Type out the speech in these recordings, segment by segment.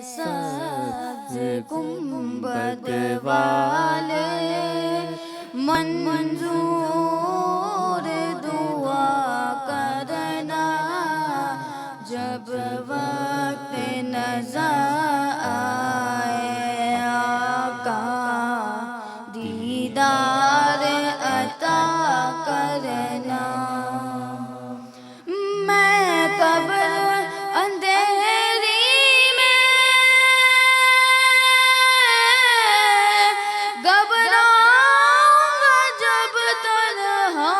सब्ज गुंबद वाले मंजूर दुआ करना जब वक्त नज़ा आए आका दीदार अता करना। मैं कब्र अंधेरी में घबराऊंगा जब तन्हा,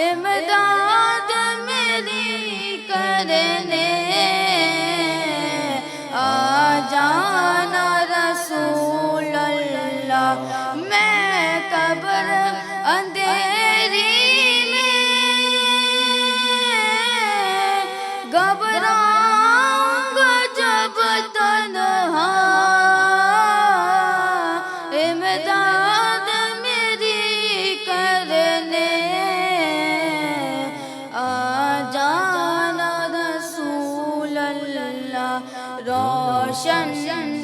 इमदाद मेरी करने आ जाना रसूल अल्लाह। मैं कब्र अंधेरी घबराऊंगा जब तन्हा, इमदाद मेरी करने आ जाना रसूल अल्लाह। रोशन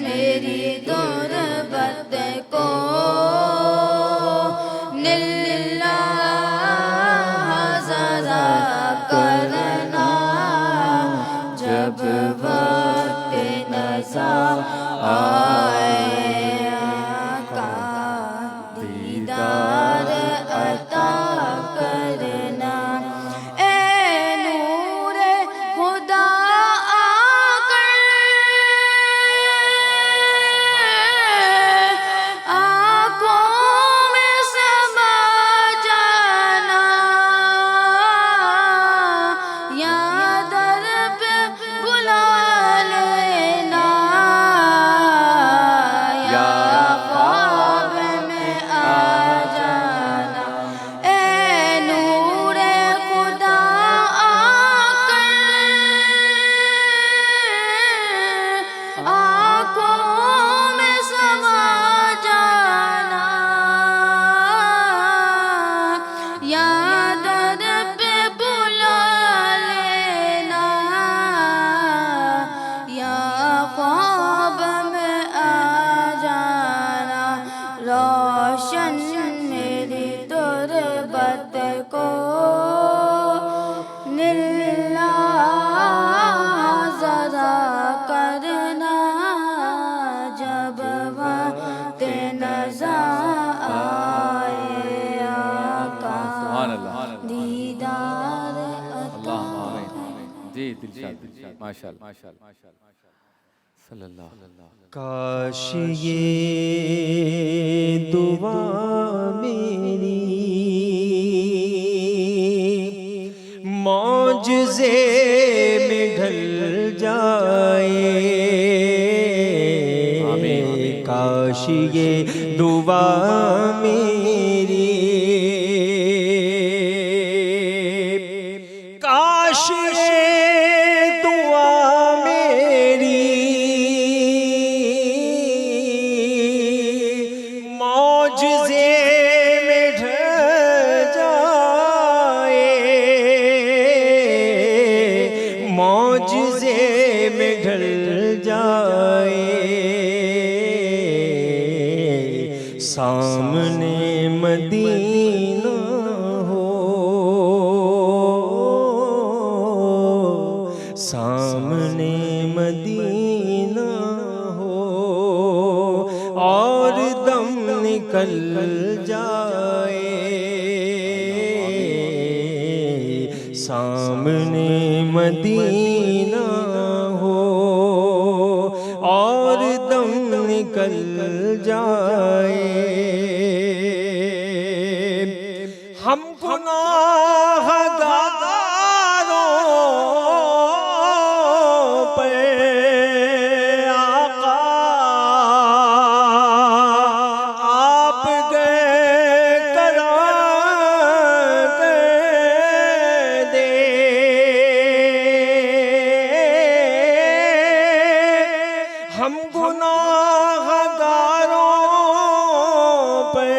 मेरी तुरबत को ज़रा करना जब वक्त नज़ा आए आका दीदार अता करना। ए नूरे खुदा आकर आँखों में समा जाना, या दर पे बुला लेना, या ख्वाब में आ जाना। ए नूरे खुदा आकर आँखों में समा जाना, या दर पे बुला लेना, या ख्वाब में आ जाना। रोशन मेरी तुरबत को नीला ज़रा करना जब वक्त नज़ा आए आका दीदार अता। जी दिलशाद माशाअल्लाह सल्लल्लाहु। काश ये दुआ मेरी मौजज़े में ढल जाए, काश ये दुआ मेरी, काश ये दुआ मेरी मौजज़े में ढल जाए, मौजज़े में ढल जाए। सामने मदीना हो, सामने मदीना हो और दम निकल जाए, सामने मदीना हो और दम निकल जाए। हम गुनाहगारों पे आका आप गए करा दे, हम गुनाहगारों पे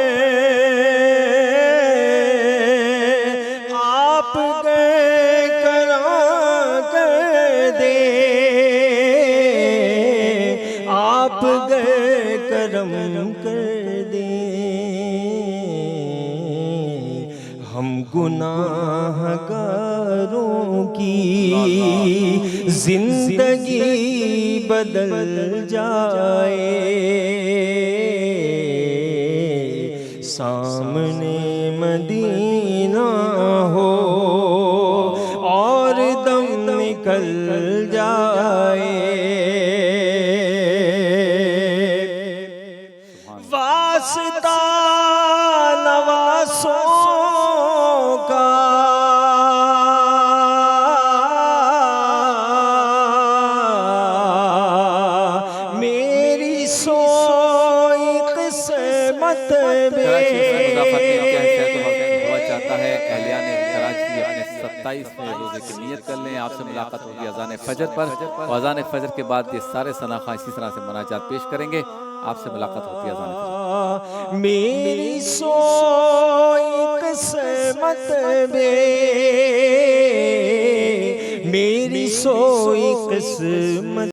आप गए करा गुनाहगारों की जिंदगी बदल जाए, सामने मदीना हो और दम निकल जाए। वास्ता नवासों का मेरी सोई किस्मत चाहता है एहलियान कराची अपने 27वें रोजे की नियत कर लें। आपसे मुलाकात होगी अज़ान फजर पर, और अज़ान फजर के बाद ये सारे सनाखा इसी तरह से मनाजात पेश करेंगे। आपसे मुलाकात होती है अज़ान फजर। मेरी सोई किस्मत में, मेरी सोई किस्मत